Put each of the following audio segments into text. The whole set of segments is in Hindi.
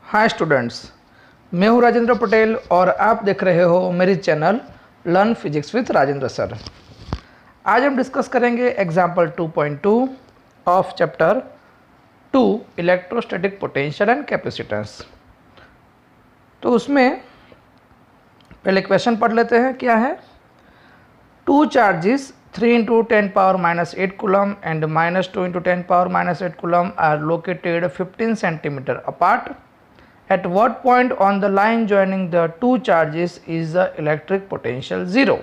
हाय स्टूडेंट्स, मैं हूं राजेंद्र पटेल और आप देख रहे हो मेरी channel learn physics with Rajendra sir. आज हम डिस्कस करेंगे example 2.2 of chapter 2 electrostatic potential and capacitance. तो उसमें पहले क्वेश्चन पढ़ लेते हैं। क्या है? Two charges 3 into 10 power minus 8 coulomb and minus 2 into 10 power minus 8 coulomb are located 15 centimeter apart. At what point on the line joining the two charges is the electric potential 0?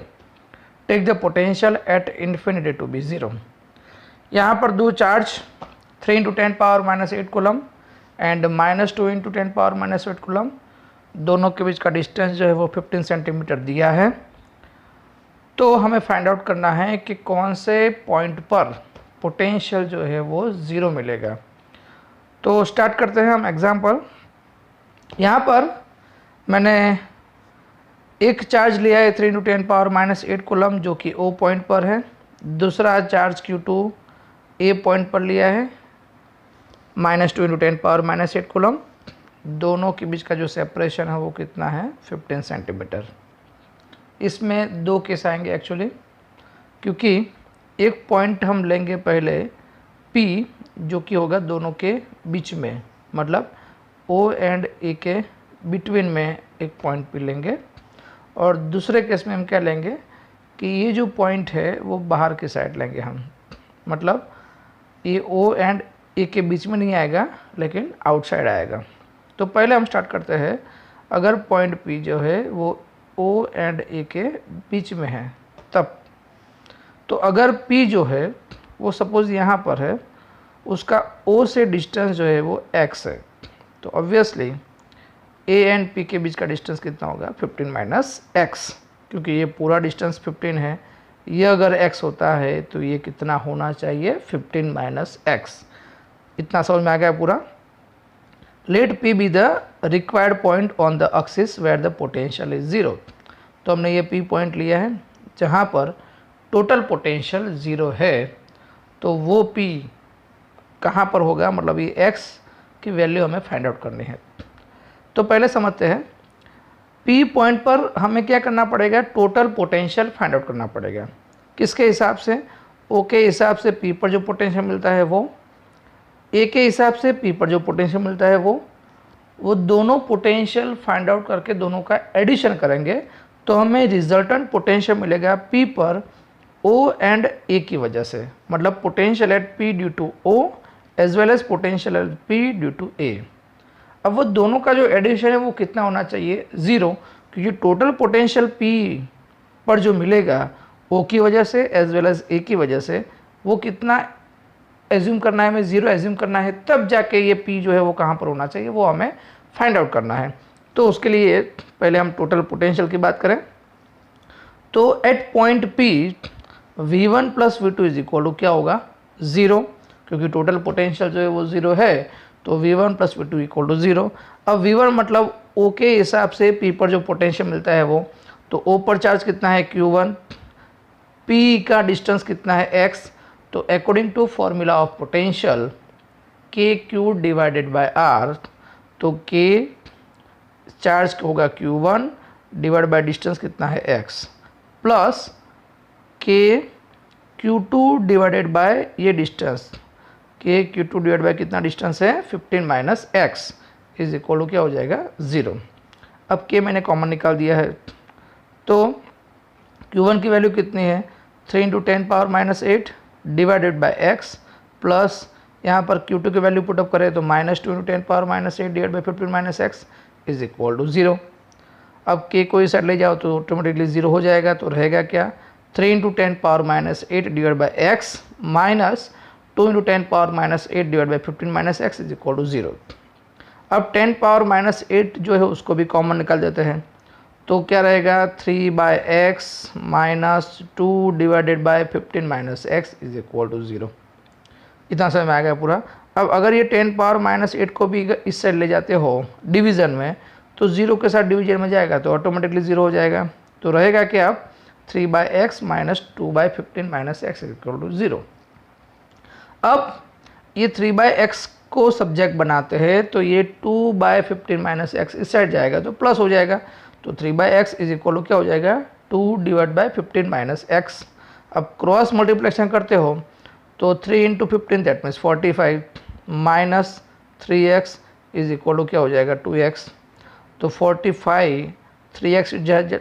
Take the potential at infinity to be 0. यहाँ पर दो charge 3 into 10 power minus 8 coulomb and minus 2 into 10 power minus 8 coulomb, दोनों के बीच का डिस्टेंस जो है वो 15 सेंटीमीटर दिया है। तो हमें फाइंड आउट करना है कि कौन से पॉइंट पर पोटेंशियल जो है वो 0 मिलेगा। तो स्टार्ट करते हैं हम एग्जाम्पल। यहाँ पर मैंने एक चार्ज लिया है 3 into 10 power minus 8 coulomb जो कि O पॉइंट पर है। दूसरा चार्ज Q2 A पॉइंट पर लिया है -2 into 10 power minus 8 coulomb। दोनों के बीच का जो सेपरेशन है वो कितना है? 15 सेंटीमीटर। इसमें दो केस आएंगे एक्चुअली, क्योंकि एक पॉइंट हम लेंगे पहले P जो कि होगा दोनों के बीच में, मतलब O एंड A के बिटवीन में एक पॉइंट P लेंगे, और दूसरे केस में हम क्या लेंगे कि ये जो पॉइंट है वो बाहर की साइड लेंगे हम, मतलब ये O एंड A के बीच में नहीं आएगा लेकिन आउटसाइड आएगा। तो पहले हम स्टार्ट करते हैं। अगर पॉइंट P जो है वो O एंड A के बीच में है तब, तो अगर P जो है वो सपोज़ यहाँ पर है, उसका O से डिस्टेंस जो है वो x है, तो ऑब्वियसली A एंड P के बीच का डिस्टेंस कितना होगा? 15 माइनस x, क्योंकि ये पूरा डिस्टेंस 15 है। ये अगर x होता है तो ये कितना होना चाहिए? 15 माइनस x। इतना समझ में आ गया पूरा? Let P be the required point on the axis where the potential is 0। तो हमने ये P पॉइंट लिया है जहाँ पर टोटल पोटेंशियल 0 है। तो वो P कहाँ पर होगा? मतलब ये x की वैल्यू हमें फाइंड आउट करनी है। तो पहले समझते हैं P पॉइंट पर हमें क्या करना पड़ेगा? टोटल पोटेंशियल फाइंड आउट करना पड़ेगा। किसके हिसाब से? O के हिसाब से P पर जो पोटेंशियल मिलता है वो, A के हिसाब से P पर जो पोटेंशियल मिलता है वो दोनों पोटेंशियल फाइंड आउट करके दोनों का एडिशन करेंगे तो हमें रिजल्टेंट पोटेंशियल मिलेगा P पर O एंड A की वजह से, मतलब potential at P due to O as well as potential at P due to A। अब वो दोनों का जो एडिशन है वो कितना होना चाहिए? 0, क्योंकि टोटल पोटेंशियल P पर जो मिलेगा O की वजह से एज वेल एज A की वजह से, वो कितना एज्यूम करना है? हमें 0 एज्यूम करना है, तब जाके ये P जो है वो कहाँ पर होना चाहिए वो हमें फाइंड आउट करना है। तो उसके लिए पहले हम टोटल पोटेंशियल की बात करें तो at point P V1 plus V2 is equal to क्या होगा? 0, क्योंकि टोटल पोटेंशियल जो है वो 0 है, तो V1 plus V2 equal to 0। अब V1 मतलब O के हिसाब से P पर जो पोटेंशियल मिलता है वो, तो O पर चार्ज कितना है? Q1, P का डिस्टेंस कितना है? x। तो according to formula of potential KQ divided by R, तो K चार्ज होगा Q1 डिवाइड बाय डिस्टेंस कितना है? x, plus Q2 divided by ये डिस्टेंस, Q2 डिवाइड बाय कितना डिस्टेंस है? 15 minus x is equal to क्या हो जाएगा? 0। अब K मैंने कॉमन निकाल दिया है, तो Q1 की वैल्यू कितनी है? 3 into 10 power minus 8 divided by x, plus यहाँ पर Q2 की वैल्यू पुटअप करें तो -2 into 10 power minus 8 divide by 15 minus x is equal to 0। अब K को इस साइड ले जाओ तो ऑटोमेटिकली 0 हो जाएगा, तो रहेगा क्या? 3 into 10 power minus 8 divide by x minus 2 into 10 power minus 8 divide by 15 minus x is equal to 0। अब 10 पावर माइनस 8 जो है उसको भी कॉमन निकाल देते हैं, तो क्या रहेगा? 3 by x minus 2 divided by 15 minus x is equal to 0। इतना समझ में आ गया पूरा? अब अगर ये 10 पावर माइनस 8 को भी इस साइड ले जाते हो डिवीज़न में, तो 0 के साथ डिवीजन में जाएगा तो ऑटोमेटिकली 0 हो जाएगा। तो रहेगा क्या? अब 3 by x minus 2 by 15 minus x is equal to 0। अब ये 3 बाई एक्स को सब्जेक्ट बनाते हैं तो ये 2/15 माइनस एक्स इस साइड जाएगा तो प्लस हो जाएगा, तो 3/x इज इक्वल टू क्या हो जाएगा 2/15 माइनस एक्स। अब क्रॉस मल्टीप्लिकेशन करते हो तो 3 × 15 that means 45 minus 3x is equal to क्या हो जाएगा 2x। तो 45 3x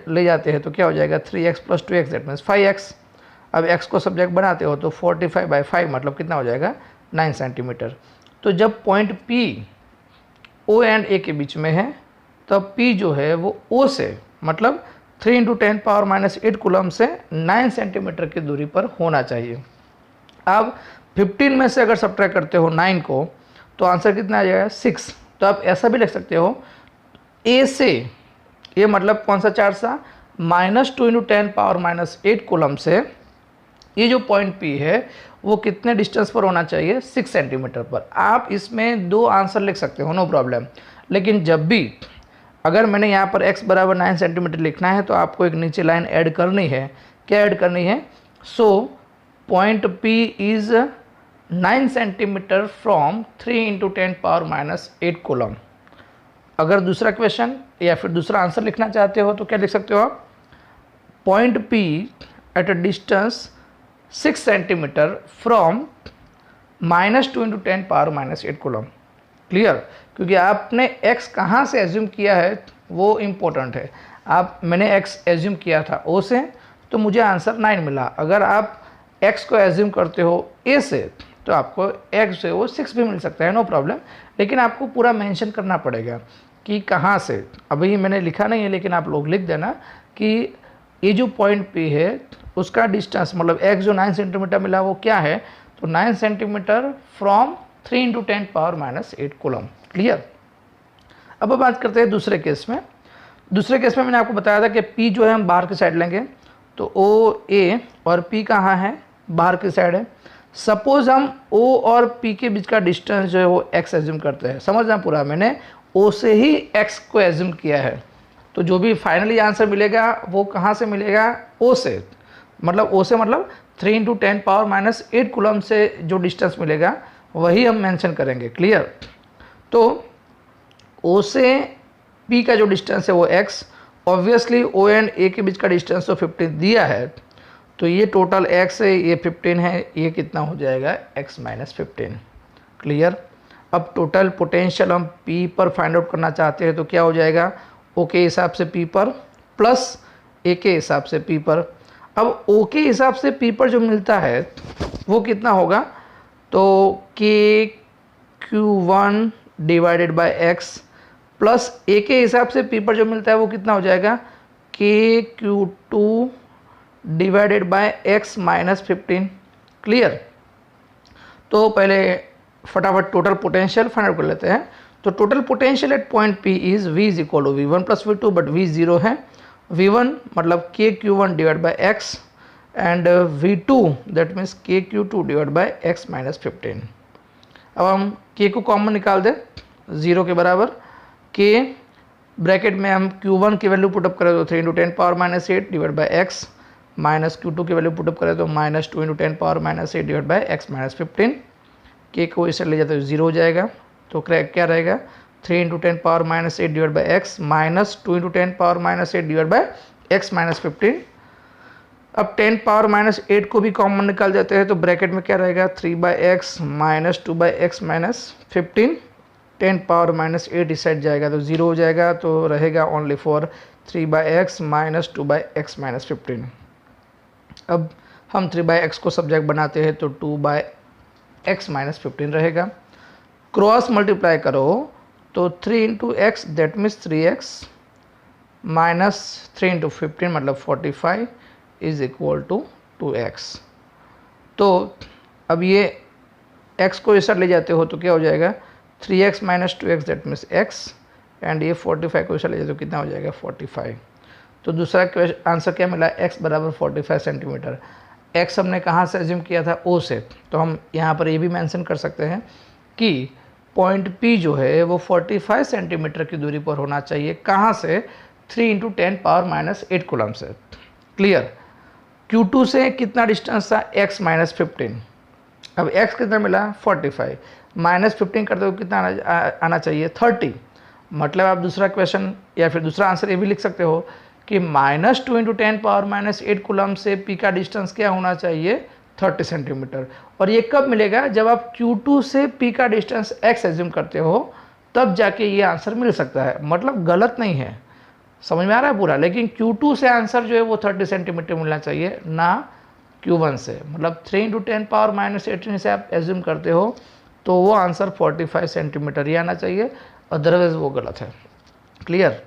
ले जाते हैं तो क्या हो जाएगा 3x + 2x that means 5x। अब x को सब्जेक्ट बनाते हो तो 45/5 मतलब कितना हो जाएगा 9 सेंटीमीटर। तो जब point P O and A के बीच में है तब P जो है वो O से मतलब 3 × 10⁻⁻8 कूलम से 9 सेंटीमीटर की दूरी पर होना चाहिए। अब 15 में से अगर सब्ट्रैक्ट करते हो 9 को तो आंसर कितना आ जाएगा 6। तो आप ऐसा भी लिख सकते हो A से, ये मतलब कौन सा चार्ज था -2 × 10⁻⁸ कूलम से ये जो पॉइंट P है वो कितने डिस्टेंस पर होना चाहिए 6 सेंटीमीटर पर। आप इसमें 2 आंसर लिख सकते हो नो प्रॉब्लम, लेकिन जब भी अगर मैंने यहाँ पर x बराबर 9 सेंटीमीटर लिखना है तो आपको एक नीचे लाइन ऐड करनी है। क्या ऐड करनी है? So point P is 9 centimetre from 3 × 10⁻⁸ coulomb. अगर दूसरा क्वेश्चन या फिर दूसरा आंसर लिखना चाहते हो तो क्या लिख सकते हो आप? Point P at a distance 6 centimetre from -2 × 10⁻⁸ coulomb. Clear? क्योंकि आपने x कहाँ से एज्यूम किया है वो इम्पोर्टेंट है। मैंने x एज्यूम किया था O से तो मुझे आंसर 9 मिला। अगर आप x को एज्यूम करते हो A से तो आपको x से वो 6 भी मिल सकता है नो प्रॉब्लम, लेकिन आपको पूरा मेंशन करना पड़ेगा कि कहाँ से। अभी मैंने लिखा नहीं है लेकिन आप लोग लिख देना कि ये जो पॉइंट P है उसका डिस्टेंस मतलब x जो 9 सेंटीमीटर मिला वो क्या है, तो 9 सेंटीमीटर फ्रॉम 3 × 10⁻⁸ कूलम। क्लियर? अब बात करते हैं दूसरे केस में। दूसरे केस में मैंने आपको बताया था कि P जो है हम बाहर की साइड लेंगे तो OA और P कहाँ है बाहर की साइड है। सपोज हम O और P के बीच का डिस्टेंस जो है वो x एज्यूम करते हैं। समझना पूरा, मैंने O से ही x को एज्यूम किया है तो जो भी फाइनली आंसर मिलेगा वो कहाँ से मिलेगा O से, मतलब O से मतलब 3 × 10⁻⁸ कूलम से जो डिस्टेंस मिलेगा वही हम मेंशन करेंगे। क्लियर? तो O से P का जो डिस्टेंस है वो x, obviously O and A के बीच का डिस्टेंस तो 15 दिया है तो ये टोटल x है, ये 15 है, ये कितना हो जाएगा x - 15। क्लियर? अब टोटल पोटेंशियल हम P पर फाइंड आउट करना चाहते हैं तो क्या हो जाएगा O के हिसाब से P पर प्लस A के हिसाब से P पर। अब O के हिसाब से P पर जो मिलता है वो कितना होगा, तो KQ1 / x प्लस A के हिसाब से P पर जो मिलता है वो कितना हो जाएगा KQ2 / x - 15। क्लियर? तो पहले फटाफट टोटल पोटेंशियल फाइंड आउट कर लेते हैं। तो total potential at point P is V = V1 + V2 but V 0 है। V1 मतलब KQ1 / x and V2 that means KQ2 / x - 15। अब हम K को कॉमन निकाल दें 0 के बराबर। K ब्रैकेट में हम Q1 की वैल्यू पुटअप करें तो 3 × 10⁻⁸ / x माइनस Q2 की वैल्यू पुटअप करें तो -2 × 10⁻⁸ / x - 15। K को इसे ले जाते तो 0 हो जाएगा तो क्या रहेगा 3 × 10⁻⁸ x माइनस 2 × 10⁻⁸ x - 15। अब 10⁻⁸ को भी कॉमन निकाल देते हैं तो ब्रैकेट में क्या रहेगा 3/x माइनस 2/x - 15। 10⁻⁸ इस साइड जाएगा तो 0 हो जाएगा तो रहेगा only for 3/x minus 2/x - 15। अब हम 3/x को सब्जेक्ट बनाते हैं तो 2/x - 15 रहेगा। क्रॉस मल्टीप्लाई करो तो 3 × x that means 3x minus 3 × 15 मतलब 45 इज इक्वल टू 2x। तो अब ये x को इस साइड ले जाते हो तो क्या हो जाएगा 3x - 2x that means x and ये 45 को इस साइड ले जाते हो कितना हो जाएगा 45। तो दूसरा आंसर क्या मिला x बराबर 45 सेंटीमीटर। x हमने कहाँ से एज्यूम किया था O से, तो हम यहाँ पर ये भी मेंशन कर सकते हैं कि पॉइंट P जो है वो 45 सेंटीमीटर की दूरी पर होना चाहिए। कहाँ से? 3 × 10⁻⁸ कूलम से। क्लियर? Q2 से कितना डिस्टेंस था x - 15। अब x कितना मिला 45, -15 करते हुए कितना आना चाहिए 30। मतलब आप दूसरा क्वेश्चन या फिर दूसरा आंसर ये भी लिख सकते हो कि -2 × 10⁻⁸ कूलम से p का डिस्टेंस क्या होना चाहिए 30 सेंटीमीटर। और ये कब मिलेगा, जब आप Q2 से p का डिस्टेंस x एज्यूम करते हो, तब जाके ये आंसर मिल सकता है। मतलब गलत नहीं है, समझ में आ रहा है पूरा। लेकिन Q2 से आंसर जो है वो 30 सेंटीमीटर मिलना चाहिए, ना Q1 से। मतलब 3 × 10⁻⁸ से आप एज्यूम करते हो तो वो आंसर 45 सेंटीमीटर ही आना चाहिए, अदरवाइज वो गलत है। क्लियर।